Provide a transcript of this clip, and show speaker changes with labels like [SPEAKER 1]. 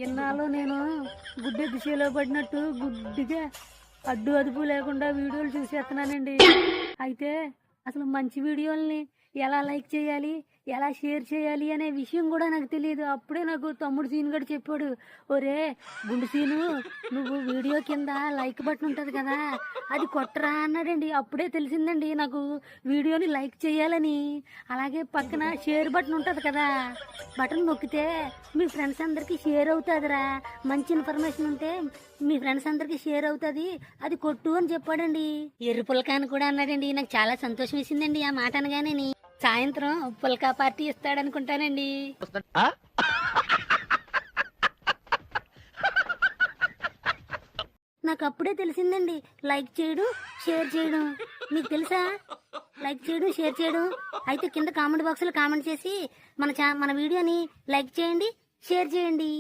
[SPEAKER 1] ఇన్నాళ్ళు నేను గుడ్డె దిశలో పడినట్టు గుడ్డిగా అడ్డు అదుపు లేకుండా వీడియోలు చూసేస్తున్నానండి. అయితే అసలు మంచి వీడియోల్ని ఎలా లైక్ చేయాలి, ఎలా షేర్ చేయాలి అనే విషయం కూడా నాకు తెలియదు. అప్పుడే నాకు తమ్ముడు సీన్ గడు చెప్పాడు, ఒరే గుండు సీను, నువ్వు వీడియో కింద లైక్ బటన్ ఉంటుంది కదా, అది కొట్టరా అన్నాడండి. అప్పుడే తెలిసిందండి నాకు వీడియోని లైక్ చేయాలని. అలాగే పక్కన షేర్ బటన్ ఉంటుంది కదా, బటన్ నొక్కితే మీ ఫ్రెండ్స్ అందరికీ షేర్ అవుతుందిరా. మంచి ఇన్ఫర్మేషన్ ఉంటే మీ ఫ్రెండ్స్ అందరికీ షేర్ అవుతుంది, అది కొట్టు అని చెప్పాడండి. ఎర్రి పుల్కాని కూడా అన్నాడండి. నాకు చాలా సంతోషం వేసిందండి ఆ మాట అనగానే. సాయంత్రం పుల్కా పార్టీ ఇస్తాడనుకుంటానండి. నాకు అప్పుడే తెలిసిందండి లైక్ చేయడం, షేర్ చేయడం. మీకు తెలుసా లైక్ చేయడం, షేర్ చేయడం? అయితే కింద కామెంట్ బాక్స్లో కామెంట్ చేసి మన వీడియోని లైక్ చేయండి, షేర్ చేయండి.